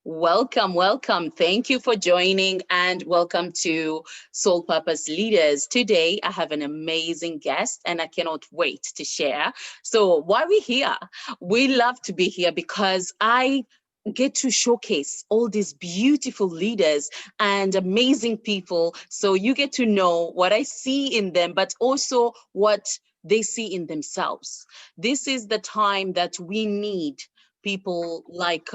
Welcome, welcome. Thank you for joining and welcome to Soul Purpose Leaders. Today, I have an amazing guest and I cannot wait to share. So why are we here? We love to be here because I get to showcase all these beautiful leaders and amazing people. So you get to know what I see in them, but also what they see in themselves. This is the time that we need people like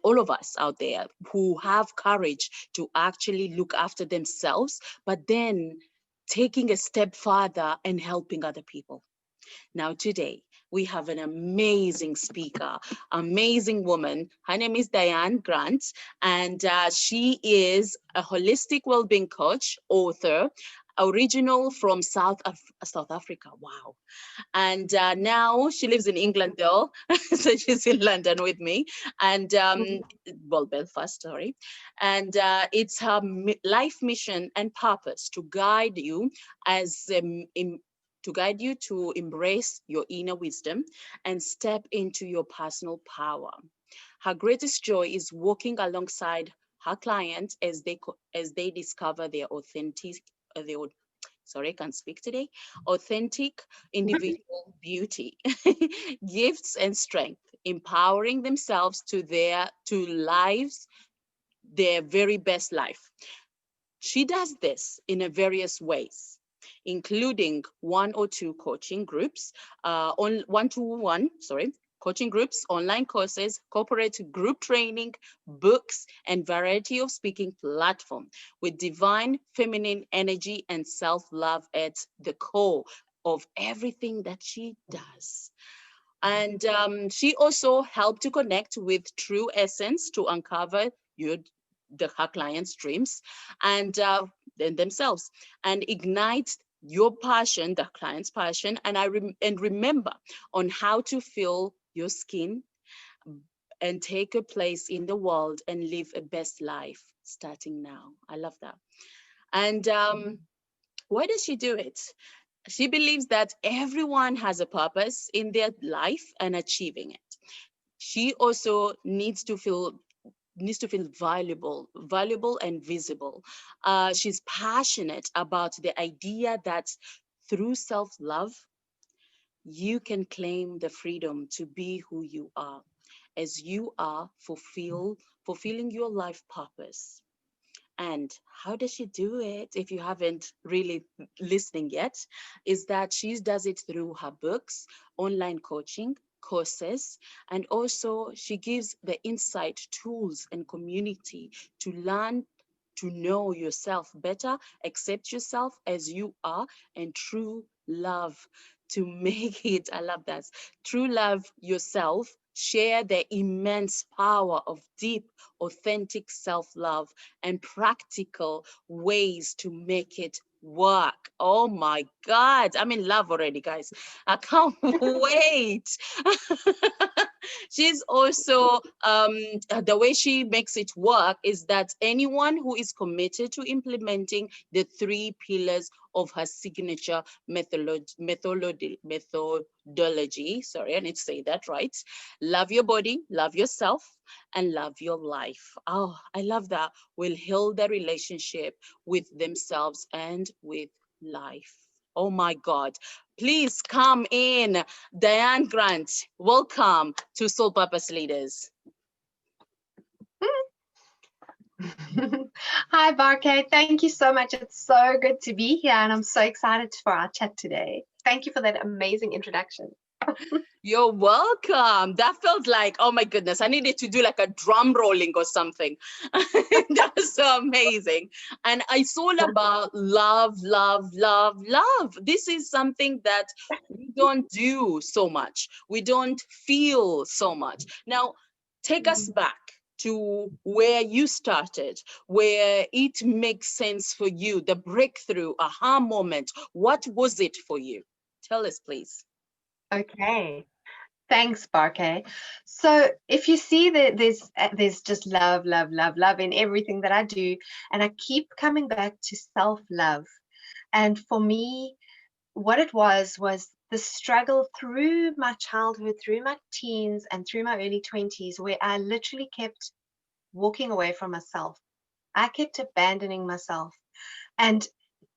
all of us out there who have courage to actually look after themselves, but then taking a step further and helping other people. Now, today, we have an amazing speaker, amazing woman. Her name is Diane Grant, and she is a holistic well-being coach, author, original from South Africa. Wow. And now she lives in England, though. So she's in London with me. And, well, Belfast, sorry. And it's her life mission and purpose to guide you as to guide you to embrace your inner wisdom and step into your personal power. Her greatest joy is walking alongside her clients as they discover their their sorry, I can't speak today, authentic individual beauty, gifts and strength, empowering themselves to lives, their very best life. She does this in a various ways, including one or two coaching groups, on one-to-one, sorry, coaching groups, online courses, corporate group training, books, and variety of speaking platform with divine feminine energy and self-love at the core of everything that she does. And she also helped to connect with true essence to uncover her clients' dreams and then themselves and ignite your passion, the client's passion, and and remember on how to feel your skin and take a place in the world and live a best life starting now. I love that. And why does she do it? She believes that everyone has a purpose in their life and achieving it. She also needs to feel valuable and visible. She's passionate about the idea that through self-love, you can claim the freedom to be who you are, as you are fulfilling your life purpose. And how does she do it? If you haven't really listening yet, is that she does it through her books, online coaching, courses, and also she gives the insight, tools, and community to learn to know yourself better, accept yourself as you are, and true love to make it, I love that, true love yourself, share the immense power of deep, authentic self-love and practical ways to make it work. Oh my God, I'm in love already, guys. I can't wait. She's also, the way she makes it work is that anyone who is committed to implementing the 3 pillars of her signature methodology, sorry, I need to say that right. Love your body, love yourself, and love your life. Oh, I love that. Will heal their relationship with themselves and with life. Oh my God. Please come in. Diane Grant, welcome to Soul Purpose Leaders. Hi, Barke. Thank you so much. It's so good to be here, and I'm so excited for our chat today. Thank you for that amazing introduction. You're welcome. That felt like, oh my goodness, I needed to do like a drum rolling or something. That was so amazing. And it's all about love, love, love, love. This is something that we don't do so much. We don't feel so much. Now, take us back to where you started, where it makes sense for you, the breakthrough, aha moment. What was it for you? Tell us, please. Okay. Thanks, Barke. So if you see that there's just love, love, love, love in everything that I do, and I keep coming back to self-love. And for me, what it was the struggle through my childhood, through my teens, and through my early 20s, where I literally kept walking away from myself. I kept abandoning myself. And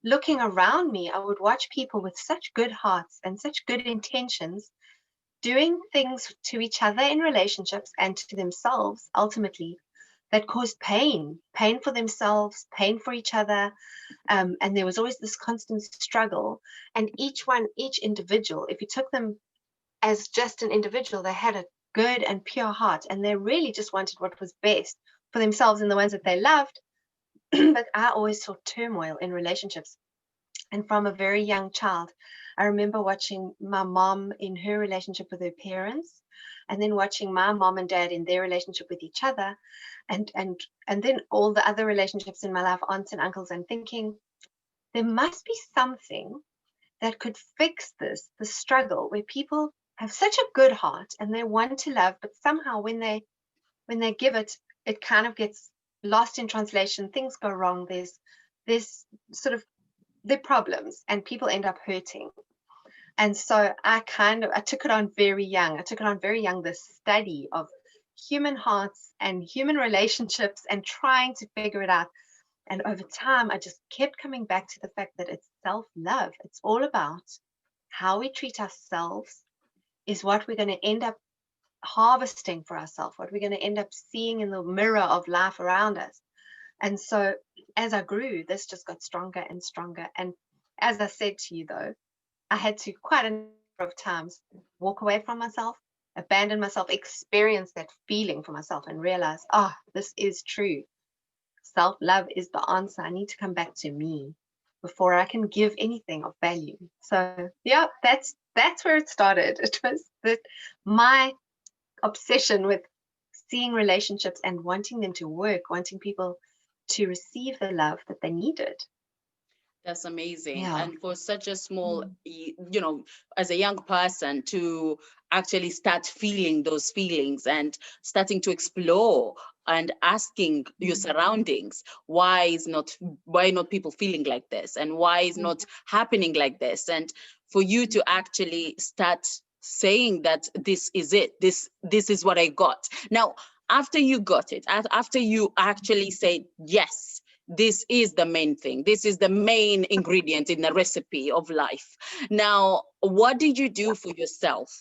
looking around me, I would watch people with such good hearts and such good intentions doing things to each other in relationships and to themselves ultimately that caused pain for themselves, pain for each other. And there was always this constant struggle. And each individual, if you took them as just an individual, they had a good and pure heart, and they really just wanted what was best for themselves and the ones that they loved. But I always saw turmoil in relationships. And from a very young child, I remember watching my mom in her relationship with her parents, and then watching my mom and dad in their relationship with each other, and then all the other relationships in my life, aunts and uncles, and thinking there must be something that could fix the struggle where people have such a good heart and they want to love, but somehow when they give it, it kind of gets lost in translation. Things go wrong. There's sort of the problems, and people end up hurting. And so I took it on very young. I took it on very young, this study of human hearts and human relationships and trying to figure it out. And over time, I just kept coming back to the fact that it's self-love. It's all about how we treat ourselves is what we're going to end up harvesting for ourselves, what we're going to end up seeing in the mirror of life around us. And so as I grew, this just got stronger and stronger. And as I said to you, though, I had to quite a number of times walk away from myself, abandon myself, experience that feeling for myself, and realize, oh, this is true. Self-love is the answer. I need to come back to me before I can give anything of value. So yeah, that's where it started. It was that my obsession with seeing relationships and wanting them to work, wanting people to receive the love that they needed. That's amazing. Yeah. And for such a small, as a young person to actually start feeling those feelings and starting to explore and asking your surroundings, why not people feeling like this, and why is not happening like this? And for you to actually start saying that this is it, this is what I got. Now, after you got it, after you actually said, yes, this is the main thing, this is the main ingredient in the recipe of life. Now, what did you do for yourself?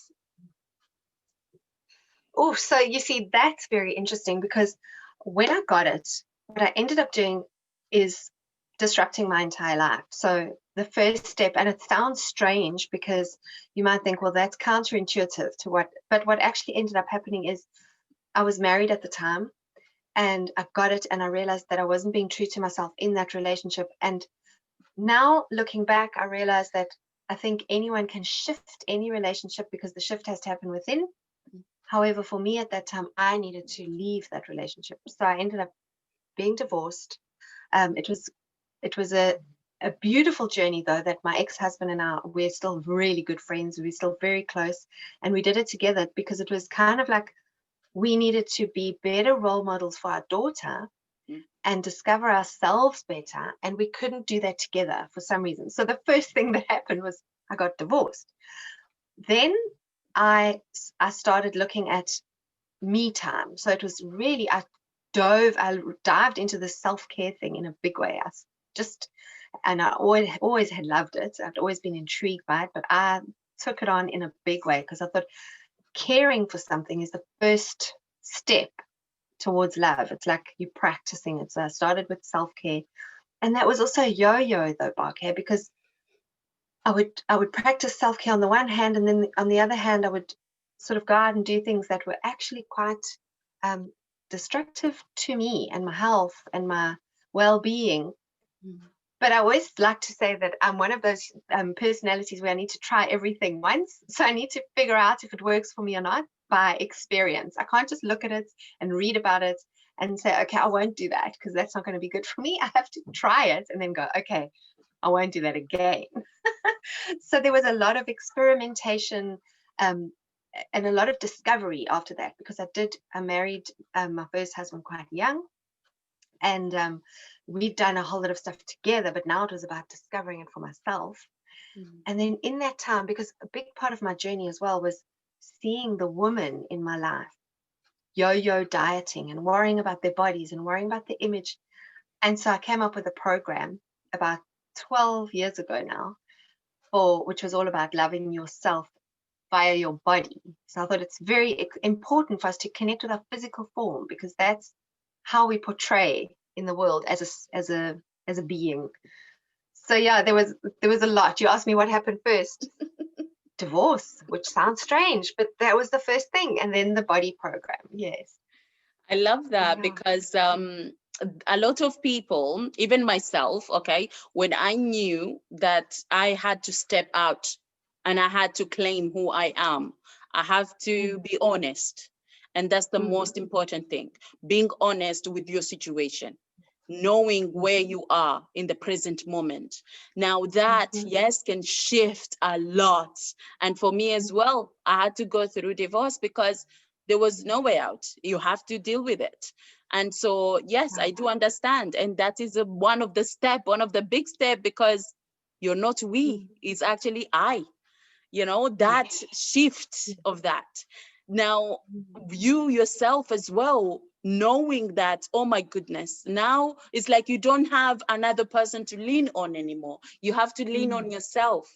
Oh, so you see, that's very interesting, because when I got it, what I ended up doing is disrupting my entire life. So the first step, and it sounds strange because you might think, well, that's counterintuitive to but what actually ended up happening is I was married at the time, and I got it, and I realized that I wasn't being true to myself in that relationship. And now looking back, I realized that I think anyone can shift any relationship because the shift has to happen within. However, for me at that time, I needed to leave that relationship. So I ended up being divorced. It was a beautiful journey, though, that my ex-husband and I, we're still really good friends. We're still very close, and we did it together because it was kind of like we needed to be better role models for our daughter and discover ourselves better, and we couldn't do that together for some reason. So the first thing that happened was I got divorced. Then I started looking at me time. So it was really, I dived into the self-care thing in a big way. And I always had loved it. I'd always been intrigued by it, but I took it on in a big way because I thought caring for something is the first step towards love. It's like you're practicing it. So I started with self-care. And that was also a yo-yo, though, Barcare, because I would practice self-care on the one hand, and then on the other hand, I would sort of go out and do things that were actually quite destructive to me and my health and my well-being. But I always like to say that I'm one of those personalities where I need to try everything once. So I need to figure out if it works for me or not by experience. I can't just look at it and read about it and say, okay, I won't do that because that's not going to be good for me. I have to try it and then go, okay, I won't do that again. So there was a lot of experimentation and a lot of discovery after that, because I married my first husband quite young, and we'd done a whole lot of stuff together, but now it was about discovering it for myself. And then in that time, because a big part of my journey as well was seeing the woman in my life yo-yo dieting and worrying about their bodies and worrying about the image. And so I came up with a program about 12 years ago now, which was all about loving yourself via your body. So I thought it's very important for us to connect with our physical form, because that's how we portray in the world as a being. So yeah, there was a lot. You asked me what happened first. Divorce, which sounds strange, but that was the first thing. And then the body program. Yes. I love that, Yeah. because a lot of people, even myself, okay, when I knew that I had to step out and I had to claim who I am, I have to be honest. And that's the most important thing, being honest with your situation, knowing where you are in the present moment. Now that, yes, can shift a lot. And for me as well, I had to go through divorce because there was no way out. You have to deal with it. And so, yes, I do understand. And that is one of the big step, because you're not we, it's actually I, that shift of that. Now, you yourself as well, knowing that, oh my goodness, now it's like you don't have another person to lean on anymore. You have to lean on yourself.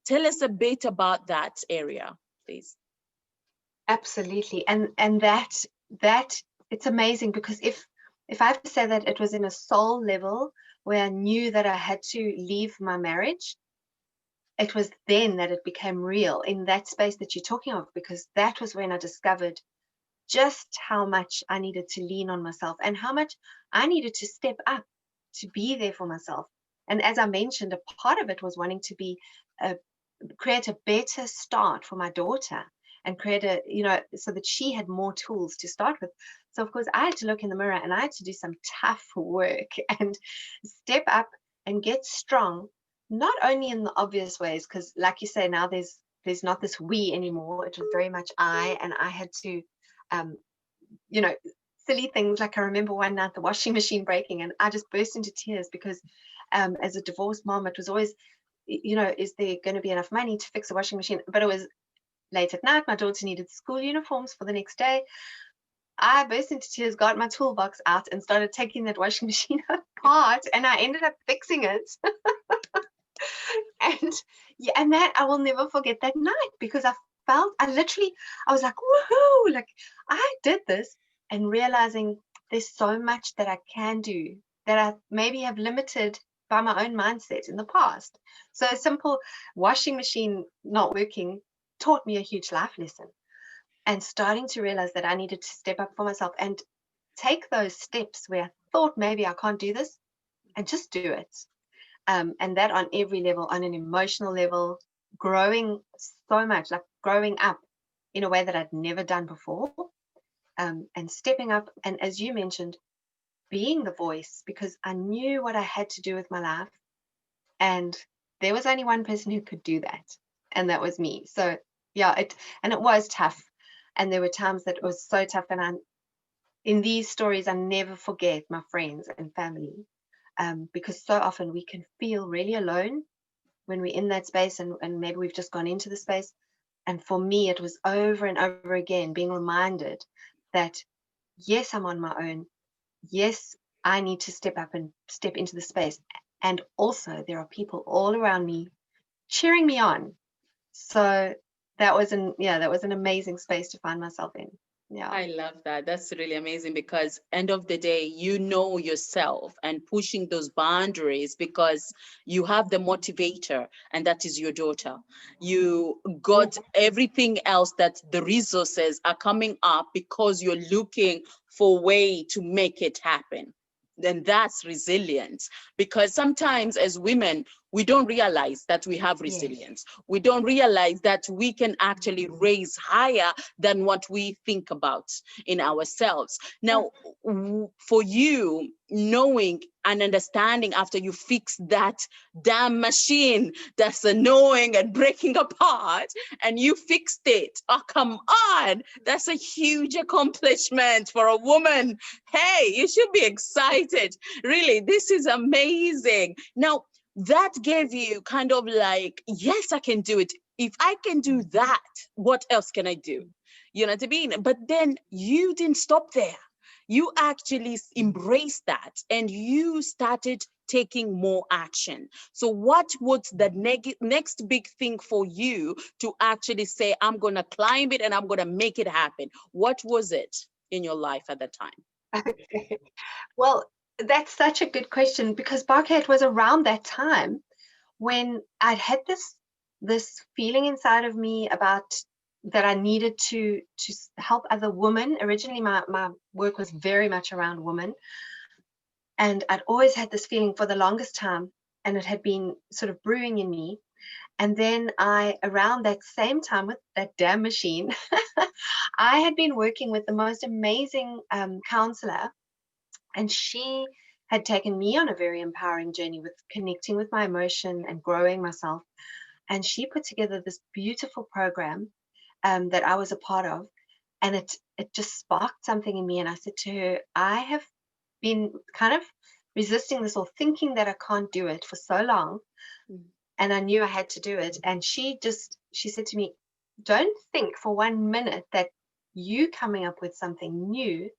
Tell us a bit about that area, please. Absolutely. And that it's amazing, because if I have to say that it was in a soul level where I knew that I had to leave my marriage, it was then that it became real, in that space that you're talking of, because that was when I discovered just how much I needed to lean on myself and how much I needed to step up to be there for myself. And as I mentioned, a part of it was wanting to create a better start for my daughter, and create so that she had more tools to start with. So of course I had to look in the mirror and I had to do some tough work and step up and get strong, not only in the obvious ways, because like you say, now there's not this we anymore. It was very much I, and I had to um, silly things, like I remember one night the washing machine breaking and I just burst into tears, because as a divorced mom, it was always, is there going to be enough money to fix a washing machine? But it was late at night, my daughter needed school uniforms for the next day. I burst into tears, got my toolbox out and started taking that washing machine apart, and I ended up fixing it. And yeah, and that I will never forget that night, because I was like, woohoo, like I did this, and realizing there's so much that I can do that I maybe have limited by my own mindset in the past. So a simple washing machine not working taught me a huge life lesson, and starting to realize that I needed to step up for myself and take those steps where I thought maybe I can't do this, and just do it. And that on every level, on an emotional level, growing so much, like growing up in a way that I'd never done before, and stepping up. And as you mentioned, being the voice, because I knew what I had to do with my life. And there was only one person who could do that, and that was me. So yeah, it was tough. And there were times that it was so tough. And in these stories, I never forget my friends and family, because so often we can feel really alone when we're in that space, and maybe we've just gone into the space. And for me, it was over and over again being reminded that, yes, I'm on my own. Yes, I need to step up and step into the space. And also there are people all around me cheering me on. So that was an amazing space to find myself in. Yeah. I love that. That's really amazing, because end of the day, you know yourself and pushing those boundaries, because you have the motivator, and that is your daughter. You got everything else, that the resources are coming up because you're looking for a way to make it happen. Then that's resilience, because sometimes as women, we don't realize that we have resilience. Yes. We don't realize that we can actually raise higher than what we think about in ourselves. Now, for you, knowing and understanding after you fix that damn machine that's annoying and breaking apart, and you fixed it, oh, come on, that's a huge accomplishment for a woman. Hey, you should be excited. Really, this is amazing. Now, that gave you kind of like, yes, I can do it. If I can do that, what else can I do? You know what I mean? But then you didn't stop there. You actually embraced that and you started taking more action. So what was the next big thing for you to actually say, I'm going to climb it and I'm going to make it happen? What was it in your life at that time? Okay. Well, that's such a good question, because Barkhead was around that time when I'd had this feeling inside of me about that I needed to help other women. Originally, my work was very much around women, and I'd always had this feeling for the longest time, and it had been sort of brewing in me. And then around that same time with that damn machine, I had been working with the most amazing counselor, and she had taken me on a very empowering journey with connecting with my emotion and growing myself. And she put together this beautiful program that I was a part of, and it just sparked something in me. And I said to her, I have been kind of resisting this or thinking that I can't do it for so long, and I knew I had to do it. And she said to me, don't think for 1 minute that you coming up with something new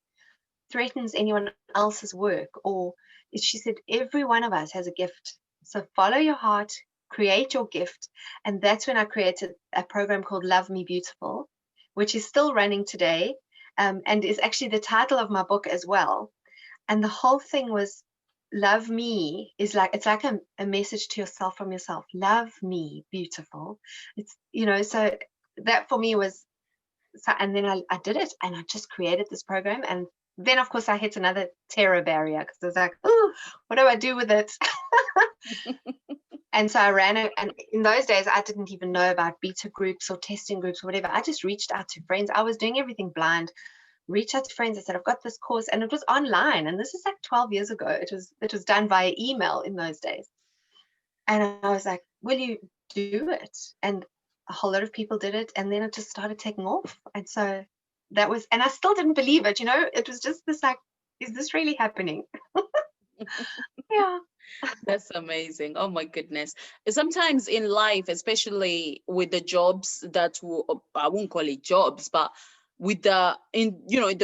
threatens anyone else's work. Or she said, every one of us has a gift. So follow your heart, create your gift. And that's when I created a program called Love Me Beautiful, which is still running today, and is actually the title of my book as well. And the whole thing was, love me is like, it's like a message to yourself from yourself. Love me beautiful. It's, so that for me was, so, and then I did it, and I just created this program. And then of course I hit another terror barrier, because I was like, oh, what do I do with it? And so I ran it, and in those days I didn't even know about beta groups or testing groups or whatever. I just reached out to friends. I was doing everything blind. Reach out to friends. I said, I've got this course, and it was online, and this is like 12 years ago. It was done via email in those days. And I was like, will you do it? And a whole lot of people did it, and then it just started taking off. And so that was, and I still didn't believe it, it was just this like, is this really happening? Yeah. That's amazing. Oh my goodness. Sometimes in life, especially with the jobs that I won't call it jobs, but with the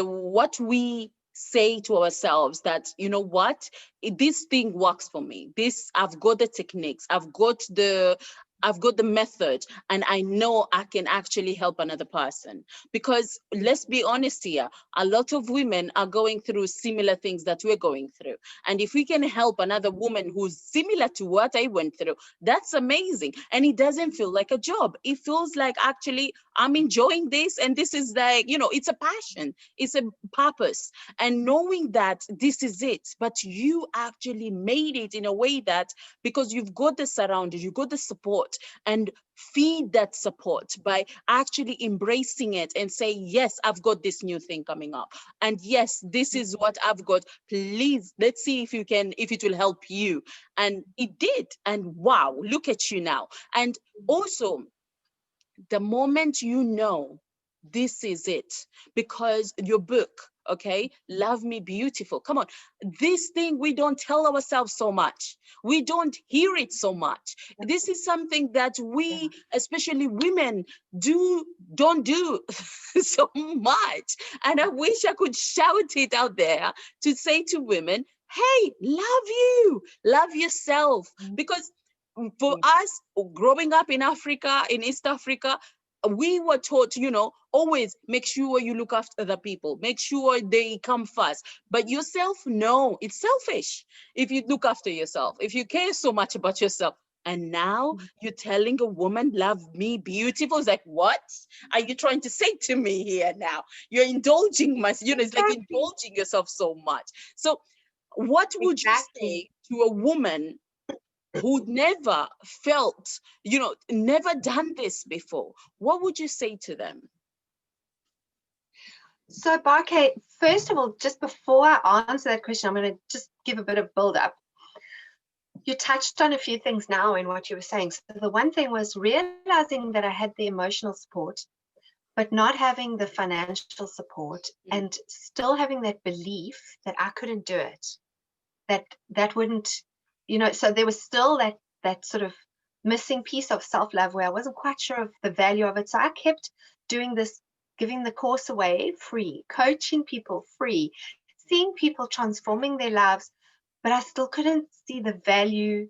what we say to ourselves that, you know what, this thing works for me. I've got the techniques, I've got the method, and I know I can actually help another person. Because let's be honest here, a lot of women are going through similar things that we're going through. And if we can help another woman who's similar to what I went through, that's amazing. And it doesn't feel like a job. It feels like, actually, I'm enjoying this. And this is like, it's a passion, it's a purpose. And knowing that this is it, but you actually made it in a way that, because you've got the surroundings, you've got the support, and feed that support by actually embracing it and say, yes, I've got this new thing coming up. And yes, this is what I've got. Please, let's see if it will help you. And it did. And wow, look at you now. And also, the moment this is it, because your book, okay, Love Me Beautiful, come on, this thing we don't tell ourselves so much, we don't hear it so much. This is something that we, especially women, don't do so much. And I wish I could shout it out there to say to women, hey, love yourself. Because for us, growing up in Africa, in East Africa, we were taught, always make sure you look after other people, make sure they come first. But yourself, no, it's selfish. If you look after yourself, if you care so much about yourself, and now you're telling a woman, love me beautiful. It's like, what are you trying to say to me here now? You're indulging it's like indulging yourself so much. So what would you say to a woman who'd never felt, never done this before? What would you say to them? So, Barkay, first of all, just before I answer that question, I'm going to just give a bit of build up. You touched on a few things now in what you were saying. So the one thing was realizing that I had the emotional support, but not having the financial support, and still having that belief that I couldn't do it, that wouldn't, so there was still that sort of missing piece of self-love where I wasn't quite sure of the value of it. So I kept doing this giving the course away free, coaching people free, seeing people transforming their lives, but I still couldn't see the value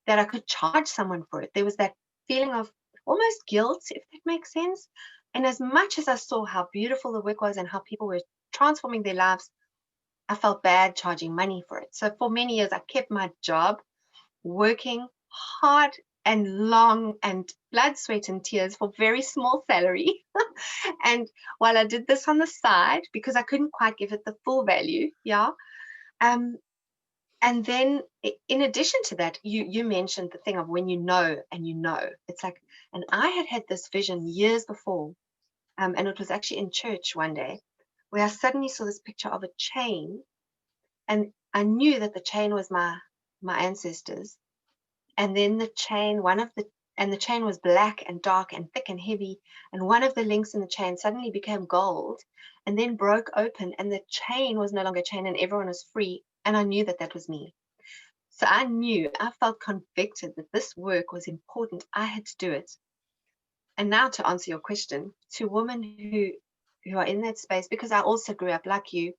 that I could charge someone for it. There was that feeling of almost guilt, if that makes sense. And as much as I saw how beautiful the work was and how people were transforming their lives, I felt bad charging money for it. So for many years, I kept my job, working hard and long and blood, sweat, and tears for very small salary. And while I did this on the side, because I couldn't quite give it the full value, um, and then in addition to that, you mentioned the thing of when you know and you know. It's like, and I had this vision years before, and it was actually in church one day, where I suddenly saw this picture of a chain, and I knew that the chain was my ancestors. And then the chain, the chain was black and dark and thick and heavy, and one of the links in the chain suddenly became gold and then broke open, and the chain was no longer a chain and everyone was free. And I knew that that was me. So I felt convicted that this work was important. I had to do it. And now to answer your question, to women who are in that space, because I also grew up like you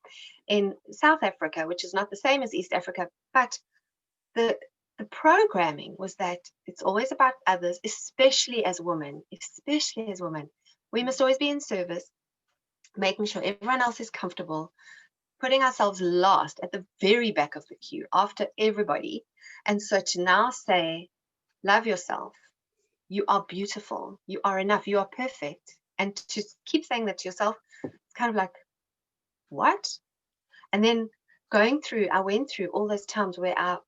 in South Africa, which is not the same as East Africa, but the programming was that it's always about others, especially as women, We must always be in service, making sure everyone else is comfortable, putting ourselves last at the very back of the queue after everybody. And so to now say, love yourself. You are beautiful. You are enough. You are perfect. And to keep saying that to yourself, it's kind of like, what? And then I went through all those times where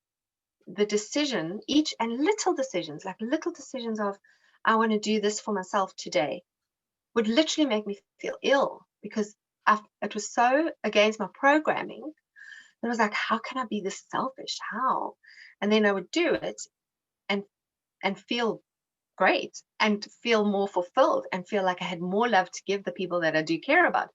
the decision, each and little decisions, like little decisions of, I want to do this for myself today, would literally make me feel ill because it was so against my programming. It was like, how can I be this selfish? How? And then I would do it and feel great and feel more fulfilled and feel like I had more love to give the people that I do care about.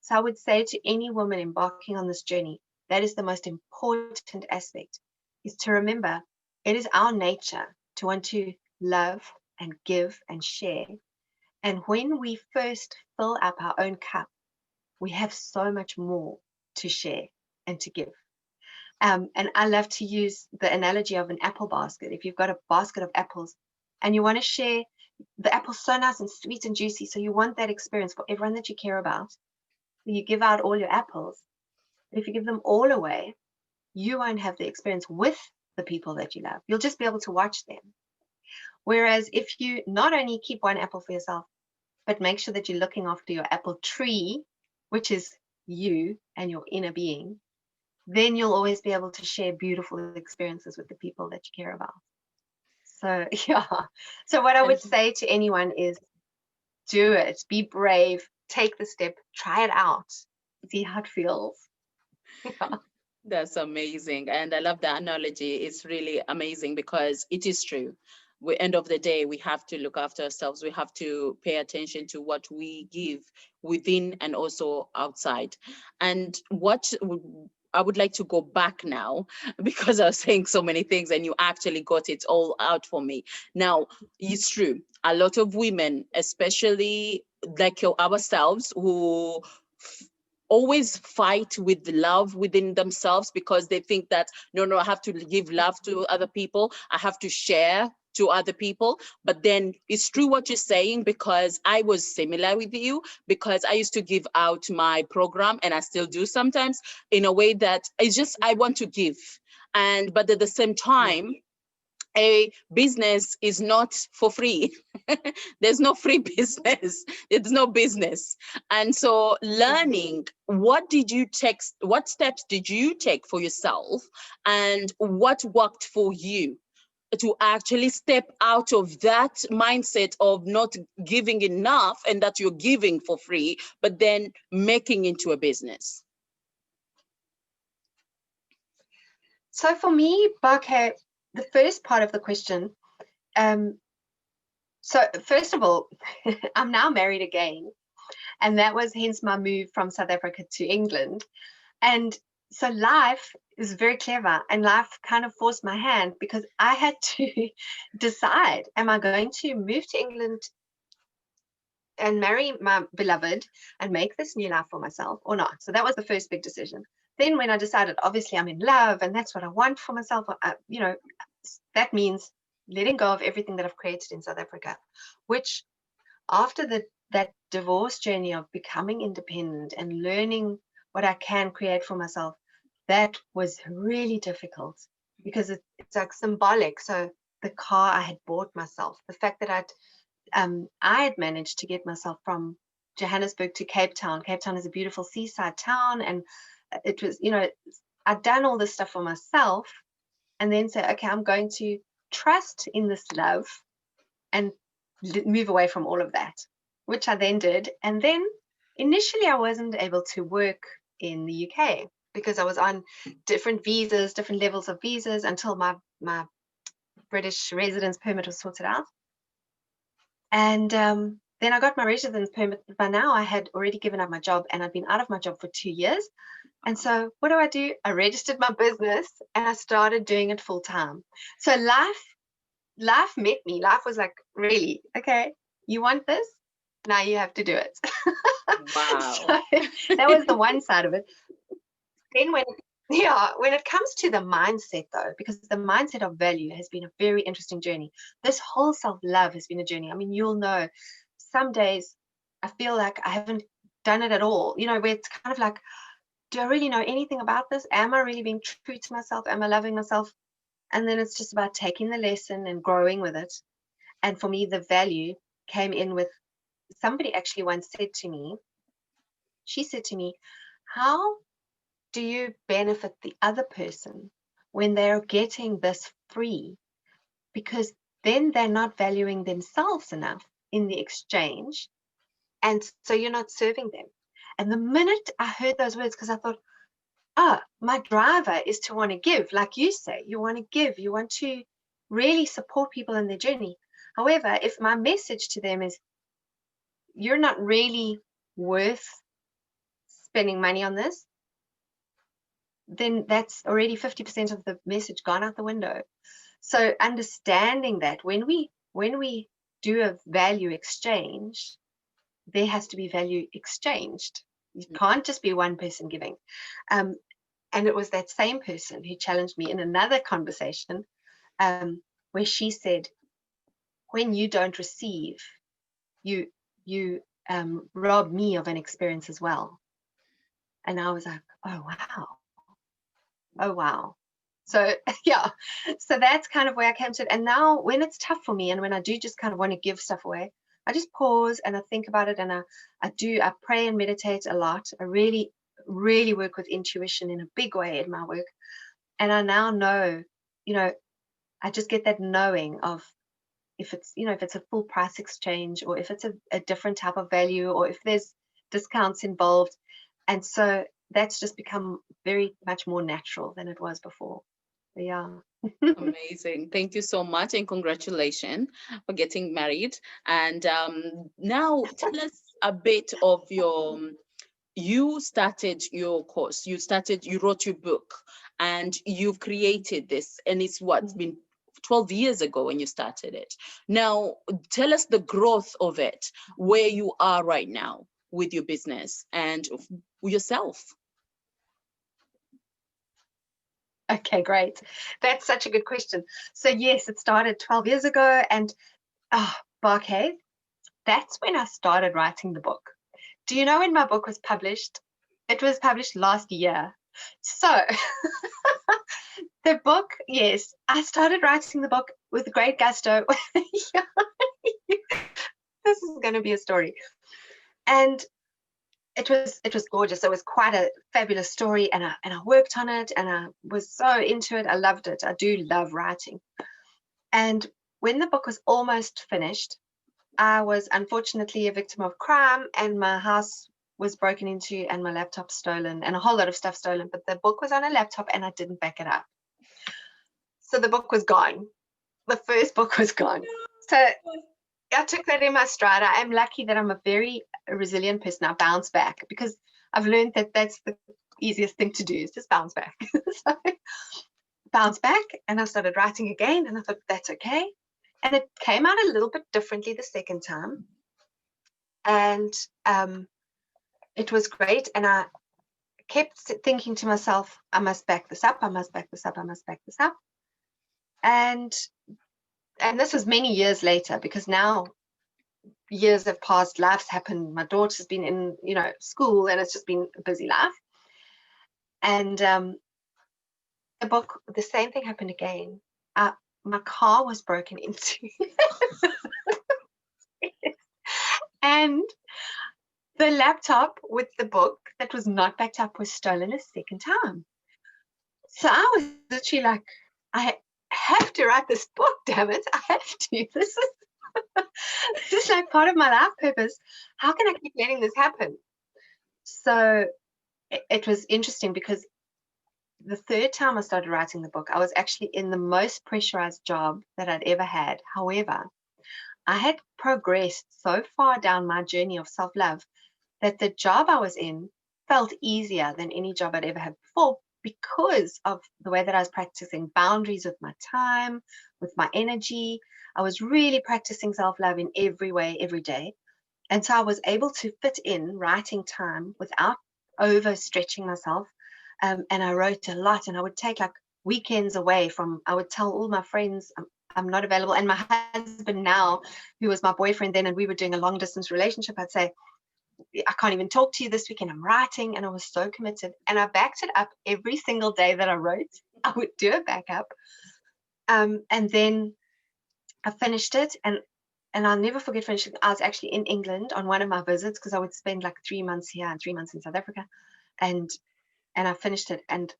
So I would say to any woman embarking on this journey, that is the most important aspect, is to remember it is our nature to want to love and give and share. And when we first fill up our own cup, we have so much more to share and to give. And I love to use the analogy of an apple basket. If you've got a basket of apples and you want to share, the apple's so nice and sweet and juicy, so you want that experience for everyone that you care about. So you give out all your apples. But if you give them all away, you won't have the experience with the people that you love. You'll just be able to watch them. Whereas if you not only keep one apple for yourself, but make sure that you're looking after your apple tree, which is you and your inner being, then you'll always be able to share beautiful experiences with the people that you care about. So, yeah. So what I would say to anyone is do it, be brave, take the step, try it out, see how it feels. Yeah. That's amazing. And I love that analogy. It's really amazing because it is true. End of the day, we have to look after ourselves. We have to pay attention to what we give within and also outside. And what I would like to go back now because I was saying so many things and you actually got it all out for me. Now, it's true. A lot of women, especially like ourselves, who always fight with love within themselves because they think that no, I have to give love to other people, I have to share to other people. But then it's true what you're saying, because I was similar with you, because I used to give out my program, and I still do sometimes, in a way that it's just I want to give, and but at the same time, a business is not for free. There's no free business. It's no business. And so learning, what steps did you take for yourself, and what worked for you to actually step out of that mindset of not giving enough and that you're giving for free, but then making into a business? So for me, Barke, the first part of the question, so first of all, I'm now married again, and that was hence my move from South Africa to England. And so life is very clever, and life kind of forced my hand because I had to decide, am I going to move to England and marry my beloved and make this new life for myself or not? So that was the first big decision. Then when I decided, obviously I'm in love and that's what I want for myself, that means letting go of everything that I've created in South Africa, which after that divorce journey of becoming independent and learning what I can create for myself, that was really difficult because it's like symbolic. So the car I had bought myself, the fact that I had managed to get myself from Johannesburg to Cape Town. Cape Town is a beautiful seaside town, and it was, I'd done all this stuff for myself, and then say, okay, I'm going to trust in this love and move away from all of that, which I then did. And then initially I wasn't able to work in the UK because I was on different visas, different levels of visas, until my British residence permit was sorted out. And then I got my residence permit. By now I had already given up my job, and I'd been out of my job for 2 years. And so what do? I registered my business and I started doing it full time. So life met me. Life was like, really, okay, you want this? Now you have to do it. Wow. So that was the one side of it. Then when it comes to the mindset, though, because the mindset of value has been a very interesting journey. This whole self-love has been a journey. I mean, you'll know, some days I feel like I haven't done it at all, where it's kind of like, do I really know anything about this? Am I really being true to myself? Am I loving myself? And then it's just about taking the lesson and growing with it. And for me, the value came in with, somebody actually once said to me, she said to me, how do you benefit the other person when they're getting this free? Because then they're not valuing themselves enough in the exchange. And so you're not serving them. And the minute I heard those words, because I thought, my driver is to want to give, like you say, you want to give, you want to really support people in their journey. However, if my message to them is, you're not really worth spending money on this, then that's already 50% of the message gone out the window. So understanding that when we do a value exchange, there has to be value exchanged. You can't just be one person giving. And it was that same person who challenged me in another conversation, where she said, when you don't receive, you rob me of an experience as well. And I was like, oh wow. So yeah, so that's kind of where I came to it. And now when it's tough for me and when I do just kind of want to give stuff away, I just pause and I think about it, and I pray and meditate a lot. I really work with intuition in a big way in my work. And I now know, I just get that knowing of, if it's a full price exchange, or if it's a different type of value, or if there's discounts involved. And so that's just become very much more natural than it was before. Yeah. Amazing. Thank you so much, and congratulations for getting married. And now tell us a bit of you started your course, you wrote your book, and you've created this, and it's been 12 years ago when you started it. Now, tell us the growth of it, where you are right now with your business and yourself. Okay, great. That's such a good question. So yes, it started 12 years ago, and Barkay, that's when I started writing the book. Do you know when my book was published? It was published last year. So the book, yes, I started writing the book with great gusto. This is going to be a story. And it was gorgeous. It was quite a fabulous story, and I worked on it, and I was so into it. I loved it. I do love writing. And when the book was almost finished, I was unfortunately a victim of crime, and my house was broken into and my laptop stolen and a whole lot of stuff stolen. But the book was on a laptop and I didn't back it up. So the book was gone. The first book was gone. So I took that in my stride. I am lucky that I'm a very resilient person. I bounce back, because I've learned that that's the easiest thing to do, is just bounce back. So bounce back, and I started writing again, and I thought, that's okay. And it came out a little bit differently the second time. And it was great. And I kept thinking to myself, I must back this up, I must back this up, I must back this up. And this was many years later, because now years have passed, life's happened, my daughter's been in, school, and it's just been a busy life. And the book, the same thing happened again. My car was broken into. And the laptop with the book that was not backed up was stolen a second time. So I was literally like, I have to write this book, damn it. I have to. This is like part of my life purpose. How can I keep letting this happen? So it was interesting, because the third time I started writing the book, I was actually in the most pressurized job that I'd ever had. However, I had progressed so far down my journey of self-love that the job I was in felt easier than any job I'd ever had before, because of the way that I was practicing boundaries with my time, with my energy. I was really practicing self-love in every way, every day. And so I was able to fit in writing time without overstretching myself. And I wrote a lot, and I would take like weekends away from, I would tell all my friends I'm not available. And my husband now, who was my boyfriend then, and we were doing a long distance relationship, I'd say, I can't even talk to you this weekend, I'm writing. And I was so committed, and I backed it up every single day that I wrote. I would do a backup. And then I finished it, and I'll never forget finishing. I was actually in England on one of my visits, because I would spend like 3 months here and 3 months in South Africa. And I finished it, and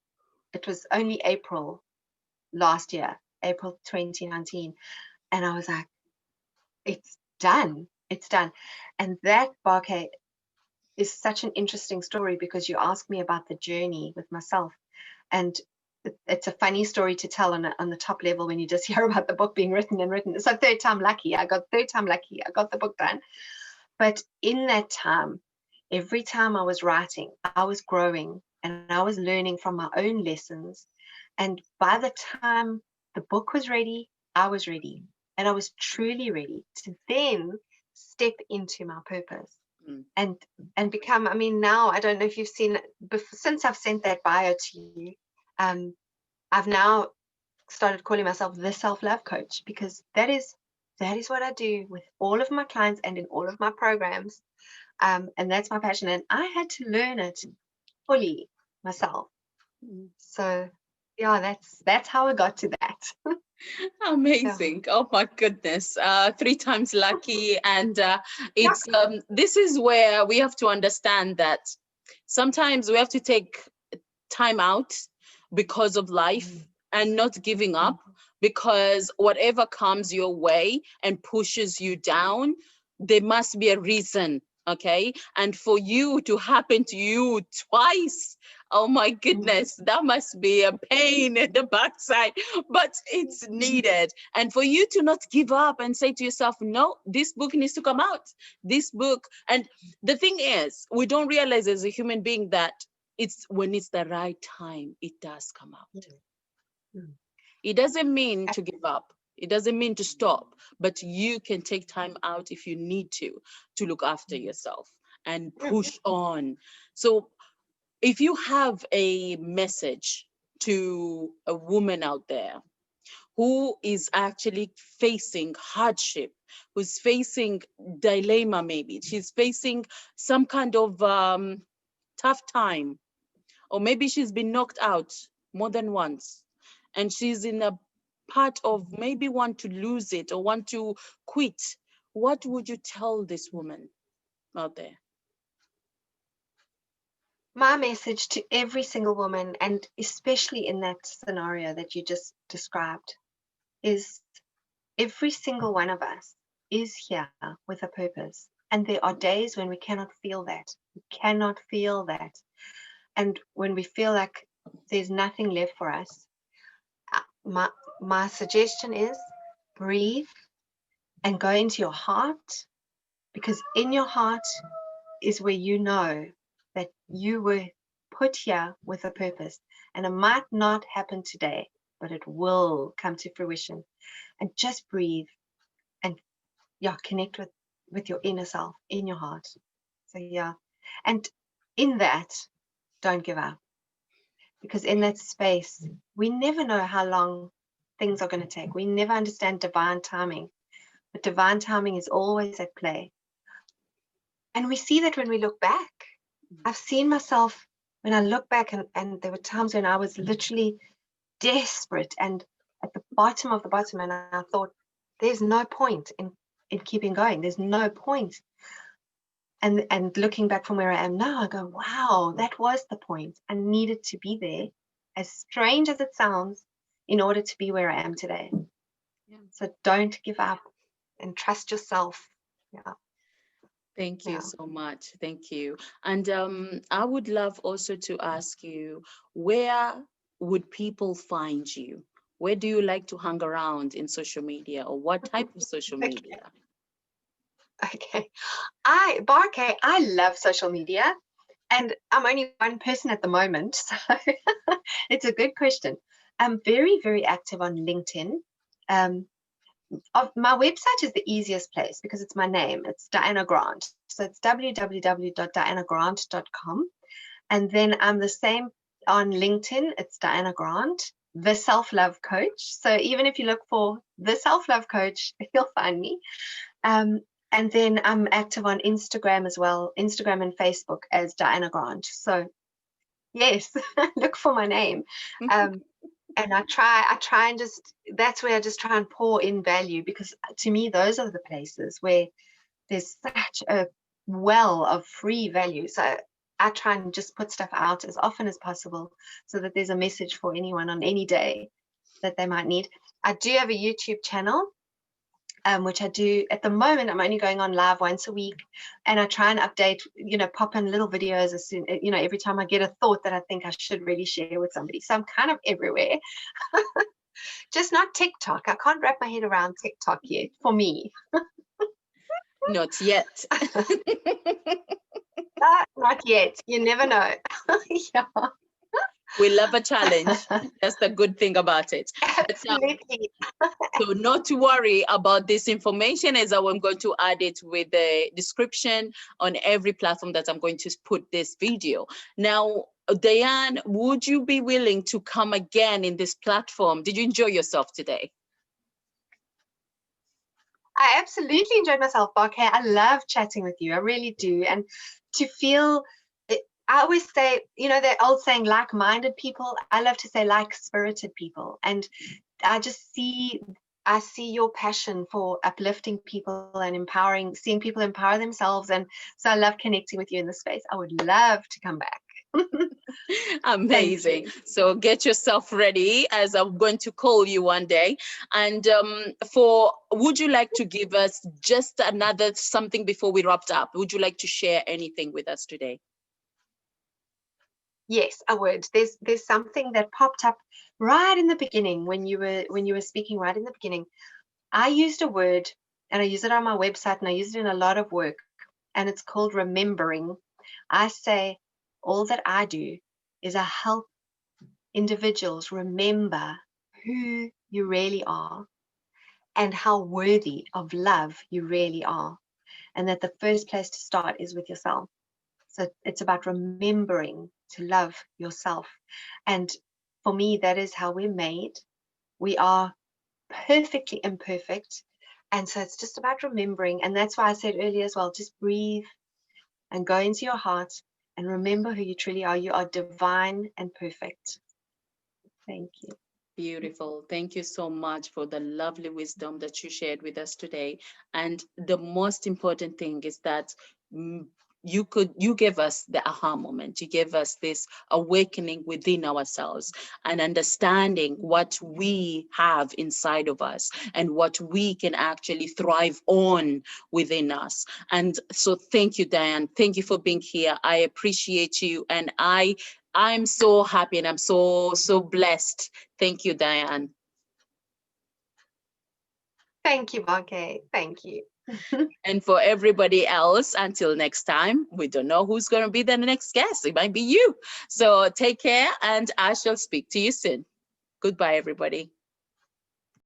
it was only April last year, April 2019. And I was like, it's done. It's done. And that, Barke, is such an interesting story, because you asked me about the journey with myself. And it's a funny story to tell on the top level when you just hear about the book being written and written. So third time lucky. I got the book done. But in that time, every time I was writing, I was growing, and I was learning from my own lessons. And by the time the book was ready, I was ready. And I was truly ready to then step into my purpose. And become, I mean, now, I don't know if you've seen, since I've sent that bio to you, I've now started calling myself the self-love coach, because that is what I do with all of my clients and in all of my programs. And that's my passion. And I had to learn it fully myself. So yeah, that's how I got to that. Amazing. Oh my goodness. 3 times lucky. And it's this is where we have to understand that sometimes we have to take time out because of life, and not giving up, because whatever comes your way and pushes you down, there must be a reason. Okay. And for you to happen to you twice, oh my goodness, that must be a pain in the backside, but it's needed. And for you to not give up and say to yourself, no, this book needs to come out. This book. And the thing is, we don't realize as a human being that it's when it's the right time, it does come out. It doesn't mean to give up. It doesn't mean to stop, but you can take time out if you need to look after yourself and push on. So if you have a message to a woman out there who is actually facing hardship, who's facing dilemma, maybe she's facing some kind of tough time, or maybe she's been knocked out more than once, and she's in a part of maybe want to lose it or want to quit, what would you tell this woman out there? My message to every single woman, and especially in that scenario that you just described, is every single one of us is here with a purpose. And there are days when we cannot feel that. We cannot feel that. And when we feel like there's nothing left for us, my suggestion is breathe and go into your heart, because in your heart is where you know that you were put here with a purpose. And it might not happen today, but it will come to fruition. And just breathe and connect with with your inner self, in your heart. So yeah, and in that, don't give up, because in that space, we never know how long things are going to take. We never understand divine timing, but divine timing is always at play. And we see that when we look back. I've seen myself when I look back, and there were times when I was literally desperate and at the bottom of the bottom, and I thought, there's no point in keeping going. There's no point. And looking back from where I am now, I go, wow, that was the point. I needed to be there, as strange as it sounds, in order to be where I am today. Yeah. So don't give up and trust yourself. Yeah. Thank you Yeah. so much. Thank you. And I would love also to ask you, where would people find you? Where do you like to hang around in social media, or what type of social media? Okay. Barkay, I love social media, and I'm only one person at the moment, so it's a good question. I'm very, very active on LinkedIn. My website is the easiest place because it's my name. It's Diana Grant. So it's www.dianagrant.com. And then I'm the same on LinkedIn. It's Diana Grant, the self-love coach. So even if you look for the self-love coach, you'll find me. And then I'm active on Instagram as well, Instagram and Facebook as Diana Grant. So yes, look for my name. And I try and just, that's where I just try and pour in value, because to me, those are the places where there's such a well of free value. So I try and just put stuff out as often as possible so that there's a message for anyone on any day that they might need. I do have a YouTube channel, which I do at the moment. I'm only going on live once a week, and I try and update, pop in little videos as soon, every time I get a thought that I think I should really share with somebody. So I'm kind of everywhere. Just not TikTok. I can't wrap my head around TikTok yet, for me. Not yet. Not yet. You never know. Yeah. We love a challenge. That's the good thing about it. Absolutely. So not to worry about this information, as I'm going to add it with the description on every platform that I'm going to put this video. Now, Diane, would you be willing to come again in this platform? Did you enjoy yourself today? I absolutely enjoyed myself, Barkay. I love chatting with you. I really do. And to feel, I always say, that old saying, like-minded people. I love to say like-spirited people. And I see your passion for uplifting people and seeing people empower themselves. And so I love connecting with you in this space. I would love to come back. Amazing. So get yourself ready, as I'm going to call you one day. And would you like to give us just another something before we wrapped up? Would you like to share anything with us today? Yes, I would. There's something that popped up right in the beginning when you were speaking right in the beginning. I used a word, and I use it on my website, and I use it in a lot of work, and it's called remembering. I say all that I do is I help individuals remember who you really are and how worthy of love you really are, and that the first place to start is with yourself. So it's about remembering to love yourself. And for me, that is how we're made. We are perfectly imperfect. And so it's just about remembering. And that's why I said earlier as well, just breathe and go into your heart and remember who you truly are. You are divine and perfect. Thank you. Beautiful. Thank you so much for the lovely wisdom that you shared with us today. And the most important thing is that you gave us the aha moment. You gave us this awakening within ourselves and understanding what we have inside of us and what we can actually thrive on within us. And so thank you, Diane. Thank you for being here. I appreciate you, and I'm so happy, and I'm so blessed. Thank you, Diane. Thank you, Barkay. Thank you. And for everybody else, until next time, we don't know who's going to be the next guest. It might be you. So take care, and I shall speak to you soon. Goodbye, everybody.